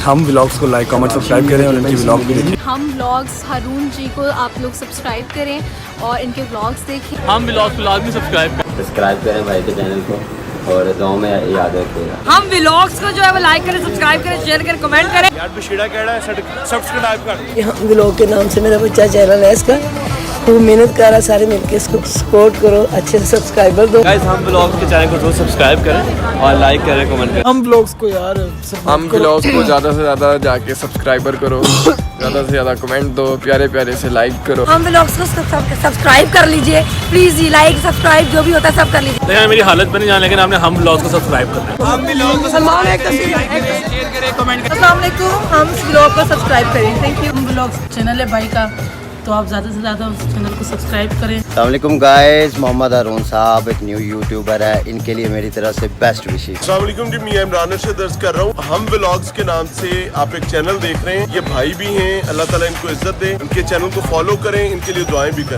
हम व्लॉग्स को like comment subscribe करें और इनकी व्लॉग भी देखें। हम व्लॉग्स हारून जी को आप लोग सब्सक्राइब करें और इनके व्लॉग्स देखें। हम व्लॉग भी सब्सक्राइब करें भाई के चैनल को और दुआ में याद रखिएगा। हम व्लॉग्स को जो है वो लाइक करें, सब्सक्राइब करें, शेयर करें, कमेंट करें। यार बशीरा कहना है सब्सक्राइब कर। हम व्लॉग के नाम से मेरा बच्चा चैनल है, इसका खूब मेहनत कर रहा है, सारे मिलके इसको सपोर्ट करो, अच्छे से सब्सक्राइबर दो। गाइस हम व्लॉग के चैनल को जरूर सब्सक्राइब करें और लाइक करें, कमेंट करें। हम व्लॉग्स को ज़्यादा से ज़्यादा जाके सब्सक्राइबर करो, ज़्यादा से ज़्यादा कमेंट दो, प्यारे प्यारे से लाइक करो। हम व्लॉग्स को सब्सक्राइब कर लीजिए प्लीज, लाइक सब्सक्राइब जो भी होता है सब कर लीजिए। लेकिन मेरी हालत बनी जाने, लेकिन आपने हम व्लॉग को सब्सक्राइब कर दिया। हम व्लॉग को सब्सक्राइब करें। Thank you. हम व्लॉग चैनल है भाई का, तो आप ज़्यादा से ज़्यादा उस चैनल को सब्सक्राइब करें। अस्सलाम वालेकुम गाइस, मोहम्मद हारून साहब एक न्यू यूट्यूबर है, इनके लिए मेरी तरफ से बेस्ट विशेष। अस्सलाम वालेकुम जी, मैं इमरान अर्शद दर्ज कर रहा हूँ। हम व्लॉग्स के नाम से आप एक चैनल देख रहे हैं, ये भाई भी हैं, अल्लाह ताला इनको इज्जत दे, इनके चैनल को फॉलो करें, इनके लिए दुआएं भी करें।